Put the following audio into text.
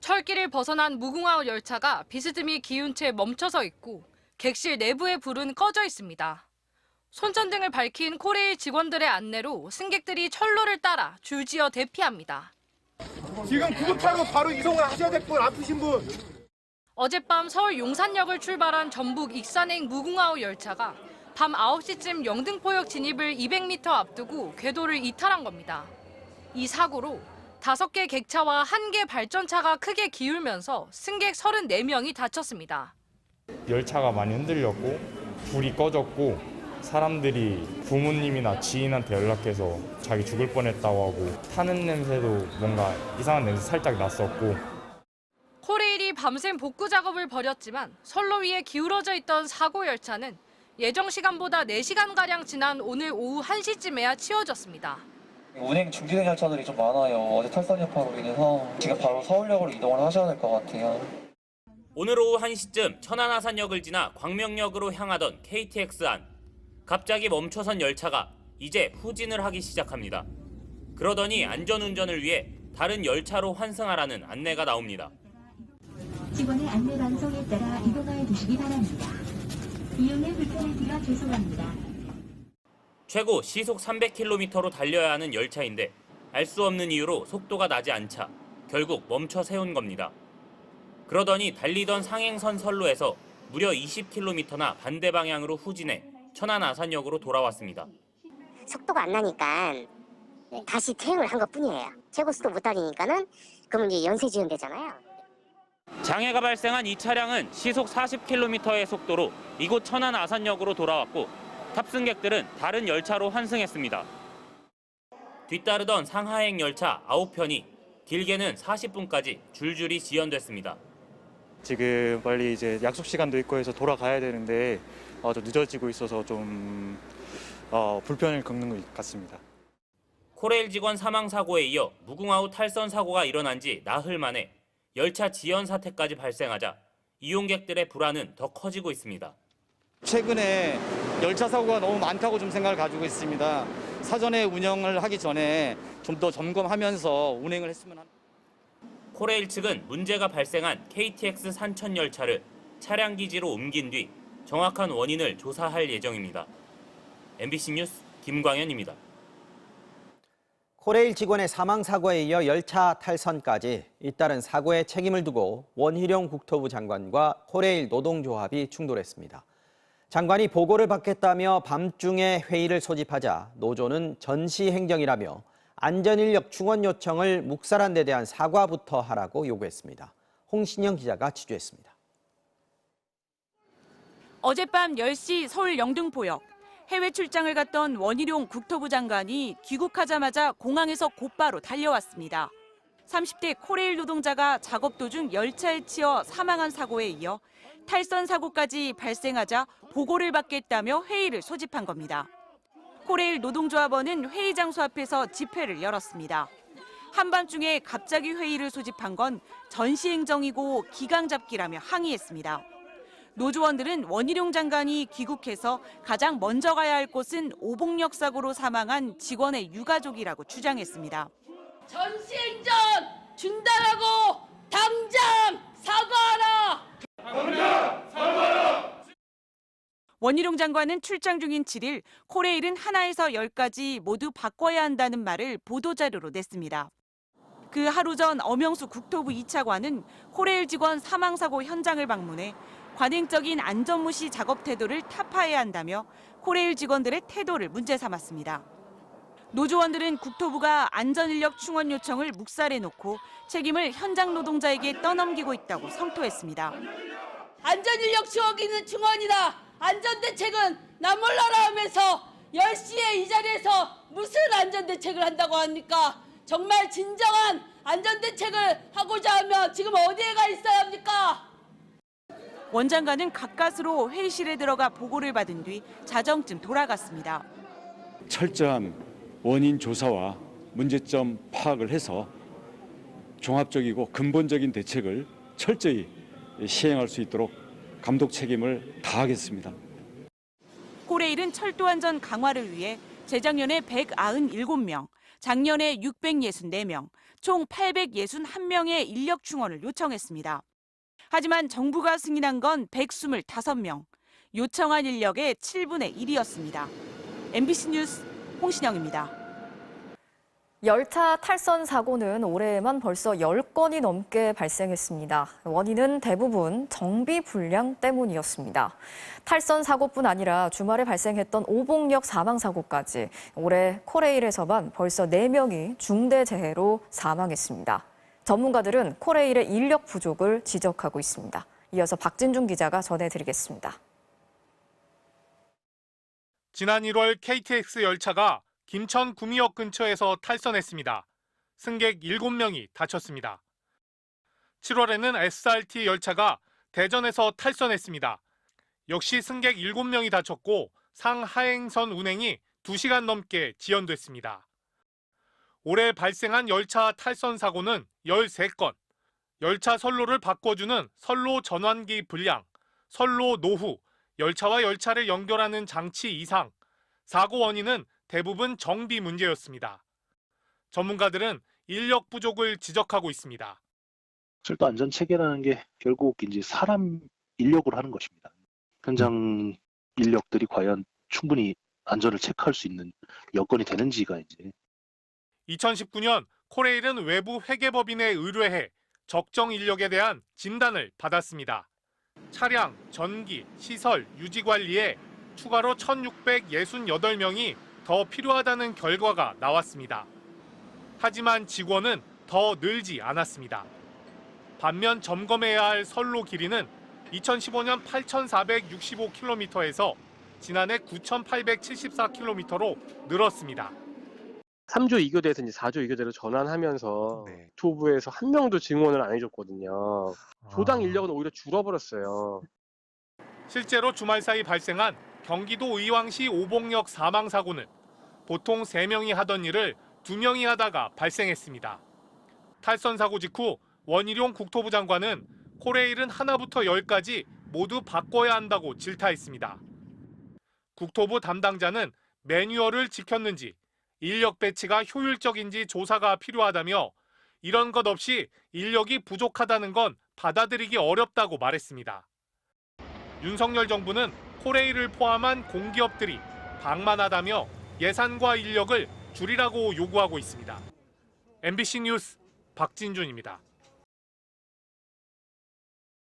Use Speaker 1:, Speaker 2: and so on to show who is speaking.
Speaker 1: 철길을 벗어난 무궁화 열차가 비스듬히 기운 채 멈춰서 있고 객실 내부의 불은 꺼져 있습니다. 손전등을 밝힌 코레일 직원들의 안내로 승객들이 철로를 따라 줄지어 대피합니다.
Speaker 2: 지금 구급차로 바로 이송을 하셔야 될 분, 아프신 분.
Speaker 1: 어젯밤 서울 용산역을 출발한 전북 익산행 무궁화호 열차가 밤 9시쯤 영등포역 진입을 200m 앞두고 궤도를 이탈한 겁니다. 이 사고로 5개 객차와 1개 발전차가 크게 기울면서 승객 34명이 다쳤습니다.
Speaker 3: 열차가 많이 흔들렸고 불이 꺼졌고 사람들이 부모님이나 지인한테 연락해서 자기 죽을 뻔했다고 하고 타는 냄새도 뭔가 이상한 냄새 살짝 났었고.
Speaker 1: 코레일이 밤샘 복구 작업을 벌였지만 선로 위에 기울어져 있던 사고 열차는 예정 시간보다 4시간가량 지난 오늘 오후 1시쯤에야 치워졌습니다.
Speaker 4: 운행 중지된 열차들이 좀 많아요. 어제 탈선 여파로 인해서 지금 바로 서울역으로 이동을 하셔야 될 것 같아요.
Speaker 5: 오늘 오후 1시쯤 천안아산역을 지나 광명역으로 향하던 KTX 안. 갑자기 멈춰선 열차가 이제 후진을 하기 시작합니다. 그러더니 안전운전을 위해 다른 열차로 환승하라는 안내가 나옵니다.
Speaker 6: 직원의 안내 방송에 따라 이동하여 주시기 바랍니다. 이용에 불편을 드려 죄송합니다.
Speaker 5: 최고 시속 300km로 달려야 하는 열차인데 알 수 없는 이유로 속도가 나지 않자 결국 멈춰 세운 겁니다. 그러더니 달리던 상행선 선로에서 무려 20km나 반대 방향으로 후진해 천안 아산역으로 돌아왔습니다.
Speaker 7: 속도가 안 나니까 다시 퇴행을 한 것뿐이에요. 최고 속도 못 달리니까는 그러면 이제 연쇄 지연되잖아요.
Speaker 5: 장애가 발생한 이 차량은 시속 40km의 속도로 이곳 천안 아산역으로 돌아왔고 탑승객들은 다른 열차로 환승했습니다. 뒤따르던 상하행 열차 9편이 길게는 40분까지 줄줄이 지연됐습니다.
Speaker 8: 지금 빨리 이제 약속 시간도 있고 해서 돌아가야 되는데 좀 늦어지고 있어서 좀 불편을 겪는 것 같습니다.
Speaker 5: 코레일 직원 사망 사고에 이어 무궁화호 탈선 사고가 일어난 지 나흘 만에 열차 지연 사태까지 발생하자 이용객들의 불안은 더 커지고 있습니다.
Speaker 9: 최근에 열차 사고가 너무 많다고 좀 생각을 가지고 있습니다. 사전에 운영을 하기 전에 좀 더 점검하면서 운행을 했으면 합니다.
Speaker 5: 코레일 측은 문제가 발생한 KTX 산천 열차를 차량 기지로 옮긴 뒤 정확한 원인을 조사할 예정입니다. MBC 뉴스 김광현입니다.
Speaker 10: 코레일 직원의 사망 사고에 이어 열차 탈선까지 잇따른 사고에 책임을 두고 원희룡 국토부 장관과 코레일 노동조합이 충돌했습니다. 장관이 보고를 받겠다며 밤중에 회의를 소집하자 노조는 전시행정이라며 안전인력 충원 요청을 묵살한 데 대한 사과부터 하라고 요구했습니다. 홍신영 기자가 취재했습니다.
Speaker 11: 어젯밤 10시 서울 영등포역. 해외 출장을 갔던 원희룡 국토부 장관이 귀국하자마자 공항에서 곧바로 달려왔습니다. 30대 코레일 노동자가 작업 도중 열차에 치여 사망한 사고에 이어 탈선 사고까지 발생하자 보고를 받겠다며 회의를 소집한 겁니다. 코레일 노동조합원은 회의 장소 앞에서 집회를 열었습니다. 한밤중에 갑자기 회의를 소집한 건 전시행정이고 기강잡기라며 항의했습니다. 노조원들은 원희룡 장관이 귀국해서 가장 먼저 가야 할 곳은 오봉역 사고로 사망한 직원의 유가족이라고 주장했습니다.
Speaker 12: 전시행정 준다라고 당장 사과하라!
Speaker 2: 당장 사과하라!
Speaker 11: 원희룡 장관은 출장 중인 7일 코레일은 하나에서 10까지 모두 바꿔야 한다는 말을 보도자료로 냈습니다. 그 하루 전 엄영수 국토부 2차관은 코레일 직원 사망사고 현장을 방문해 관행적인 안전무시 작업 태도를 타파해야 한다며 코레일 직원들의 태도를 문제 삼았습니다. 노조원들은 국토부가 안전인력 충원 요청을 묵살해놓고 책임을 현장 노동자에게 떠넘기고 있다고 성토했습니다.
Speaker 12: 안전인력 충원이다. 안전대책은 나 몰라라 하면서 10시에 이 자리에서 무슨 안전대책을 한다고 합니까? 정말 진정한 안전대책을 하고자 하면 지금 어디에 가 있어야 합니까?
Speaker 11: 원 장관은 가까스로 회의실에 들어가 보고를 받은 뒤 자정쯤 돌아갔습니다.
Speaker 13: 철저한 원인 조사와 문제점 파악을 해서 종합적이고 근본적인 대책을 철저히 시행할 수 있도록 감독 책임을 다하겠습니다.
Speaker 11: 코레일은 철도 안전 강화를 위해 재작년에 197명, 작년에 664명, 총 861명의 인력 충원을 요청했습니다. 하지만 정부가 승인한 건 125명, 요청한 인력의 7분의 1이었습니다. MBC 뉴스 홍신영입니다.
Speaker 14: 열차 탈선 사고는 올해에만 벌써 10건이 넘게 발생했습니다. 원인은 대부분 정비 불량 때문이었습니다. 탈선 사고뿐 아니라 주말에 발생했던 오봉역 사망 사고까지 올해 코레일에서만 벌써 4명이 중대재해로 사망했습니다. 전문가들은 코레일의 인력 부족을 지적하고 있습니다. 이어서 박진중 기자가 전해드리겠습니다.
Speaker 2: 지난 1월 KTX 열차가 김천 구미역 근처에서 탈선했습니다. 승객 7명이 다쳤습니다. 7월에는 SRT 열차가 대전에서 탈선했습니다. 역시 승객 7명이 다쳤고 상하행선 운행이 2시간 넘게 지연됐습니다. 올해 발생한 열차 탈선 사고는 13건, 열차 선로를 바꿔주는 선로 전환기 불량, 선로 노후, 열차와 열차를 연결하는 장치 이상, 사고 원인은 대부분 정비 문제였습니다. 전문가들은 인력 부족을 지적하고 있습니다.
Speaker 15: 철도 안전 체계라는 게 결국 이제 사람 인력으로 하는 것입니다. 현장 인력들이 과연 충분히 안전을 체크할 수 있는 여건이 되는지가 이제.
Speaker 2: 2019년 코레일은 외부 회계법인에 의뢰해 적정 인력에 대한 진단을 받았습니다. 차량, 전기, 시설, 유지 관리에 추가로 1,668명이 더 필요하다는 결과가 나왔습니다. 하지만 직원은 더 늘지 않았습니다. 반면 점검해야 할 선로 길이는 2015년 8,465km에서 지난해 9,874km로 늘었습니다.
Speaker 16: 3조 2교대에서 이제 4조 2교대로 전환하면서 국토부에서 한 명도 증원을 안 해줬거든요. 조당 인력은 오히려 줄어버렸어요.
Speaker 2: 실제로 주말 사이 발생한 경기도 의왕시 오봉역 사망 사고는 보통 3명이 하던 일을 2명이 하다가 발생했습니다. 탈선 사고 직후 원희룡 국토부 장관은 코레일은 하나부터 10까지 모두 바꿔야 한다고 질타했습니다. 국토부 담당자는 매뉴얼을 지켰는지 인력 배치가 효율적인지 조사가 필요하다며 이런 것 없이 인력이 부족하다는 건 받아들이기 어렵다고 말했습니다. 윤석열 정부는 코레일을 포함한 공기업들이 방만하다며 예산과 인력을 줄이라고 요구하고 있습니다. MBC 뉴스 박진준입니다.